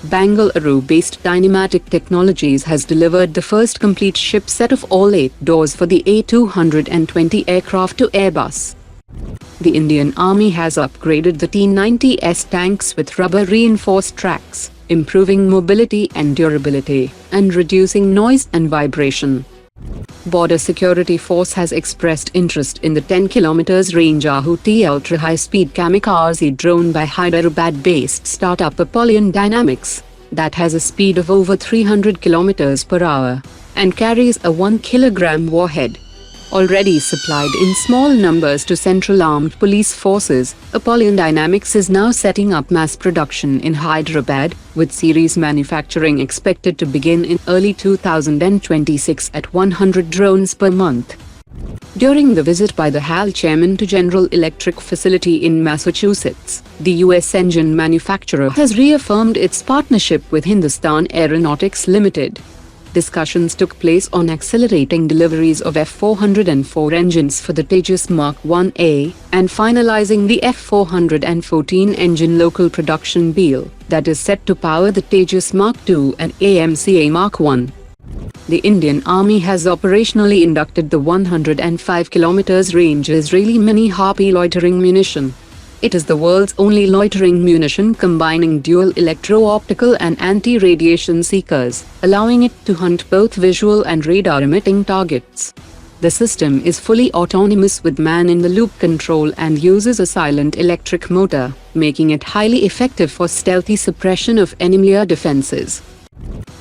Bengaluru-based Dynamatic Technologies has delivered the first complete ship set of all 8 doors for the A220 aircraft to Airbus. The Indian Army has upgraded the T-90S tanks with rubber-reinforced tracks, improving mobility and durability, and reducing noise and vibration. Border Security Force has expressed interest in the 10 km range Ahuti ultra-high-speed Kamikaze drone by Hyderabad-based startup Apollyon Dynamics, that has a speed of over 300 km per hour, and carries a 1 kg warhead. Already supplied in small numbers to Central Armed Police Forces, Apollyon Dynamics is now setting up mass production in Hyderabad, with series manufacturing expected to begin in early 2026 at 100 drones per month. During the visit by the HAL chairman to General Electric facility in Massachusetts, the U.S. engine manufacturer has reaffirmed its partnership with Hindustan Aeronautics Limited. Discussions took place on accelerating deliveries of F-404 engines for the Tejas Mark 1A and finalizing the F-414 engine local production deal that is set to power the Tejas Mark 2 and AMCA Mark 1. The Indian Army has operationally inducted the 105 km range Israeli Mini-Harpy loitering munition. It is the world's only loitering munition combining dual electro-optical and anti-radiation seekers, allowing it to hunt both visual and radar-emitting targets. The system is fully autonomous with man-in-the-loop control and uses a silent electric motor, making it highly effective for stealthy suppression of enemy air defenses.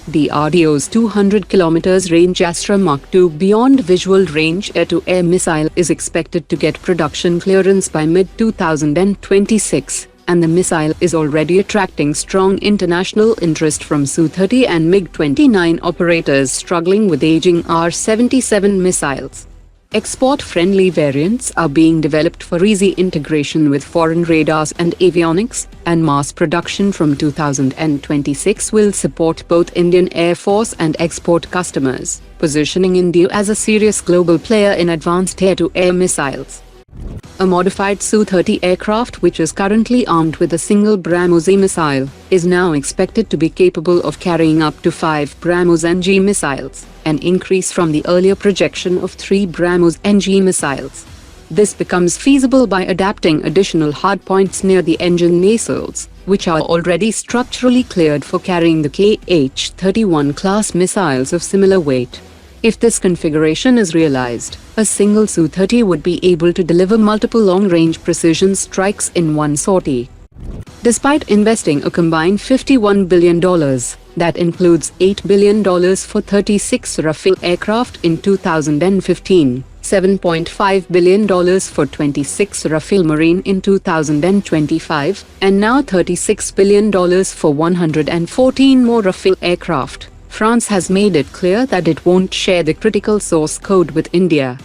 DRDO's 200 km range Astra Mark II Beyond Visual Range air-to-air missile is expected to get production clearance by mid-2026, and the missile is already attracting strong international interest from Su-30 and MiG-29 operators struggling with aging R-77 missiles. Export-friendly variants are being developed for easy integration with foreign radars and avionics, and mass production from 2026 will support both Indian Air Force and export customers, positioning India as a serious global player in advanced air-to-air missiles. A modified Su-30 aircraft, which is currently armed with a single BrahMos-NG missile, is now expected to be capable of carrying up to 5 BrahMos-NG missiles, an increase from the earlier projection of 3 BrahMos-NG missiles. This becomes feasible by adapting additional hardpoints near the engine nacelles, which are already structurally cleared for carrying the KH-31 class missiles of similar weight. If this configuration is realized, a single Su-30 would be able to deliver multiple long-range precision strikes in one sortie. Despite investing a combined $51 billion, that includes $8 billion for 36 Rafale aircraft in 2015, $7.5 billion for 26 Rafale Marine in 2025, and now $36 billion for 114 more Rafale aircraft, France has made it clear that it won't share the critical source code with India.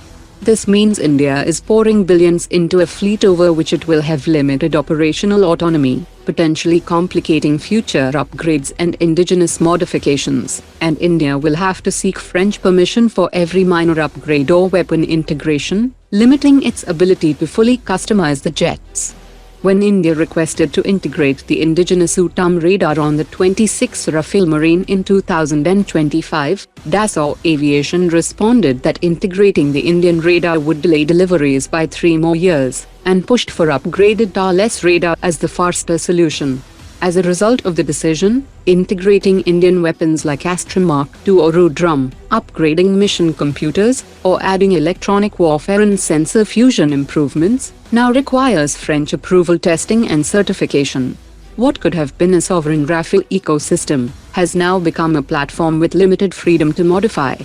This means India is pouring billions into a fleet over which it will have limited operational autonomy, potentially complicating future upgrades and indigenous modifications, and India will have to seek French permission for every minor upgrade or weapon integration, limiting its ability to fully customize the jets. When India requested to integrate the indigenous Dassault radar on the 26 Rafale Marine in 2025, Dassault Aviation responded that integrating the Indian radar would delay deliveries by 3 more years, and pushed for upgraded Thales radar as the faster solution. As a result of the decision, integrating Indian weapons like Astra Mark II or Rudram, upgrading mission computers, or adding electronic warfare and sensor fusion improvements, now requires French approval testing and certification. What could have been a sovereign Rafale ecosystem has now become a platform with limited freedom to modify.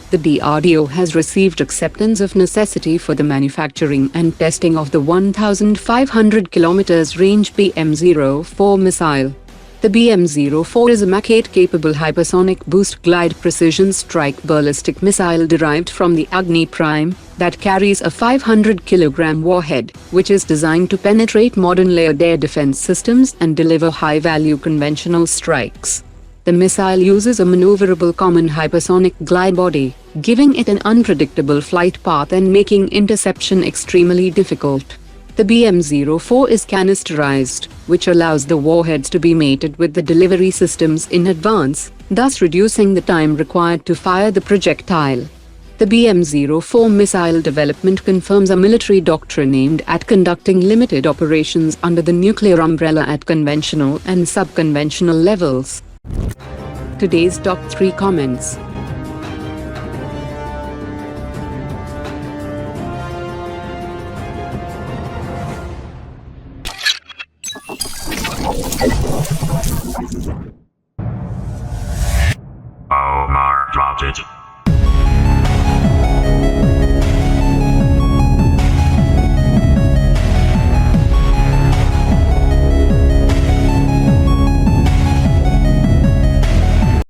The DRDO has received acceptance of necessity for the manufacturing and testing of the 1,500 km range BM-04 missile. The BM-04 is a Mach 8-capable hypersonic boost-glide precision strike ballistic missile derived from the Agni Prime that carries a 500 kg warhead, which is designed to penetrate modern layered air defense systems and deliver high-value conventional strikes. The missile uses a maneuverable common hypersonic glide body, giving it an unpredictable flight path and making interception extremely difficult. The BM-04 is canisterized, which allows the warheads to be mated with the delivery systems in advance, thus reducing the time required to fire the projectile. The BM-04 missile development confirms a military doctrine aimed at conducting limited operations under the nuclear umbrella at conventional and sub-conventional levels. Today's top 3 comments. Omar dropped it.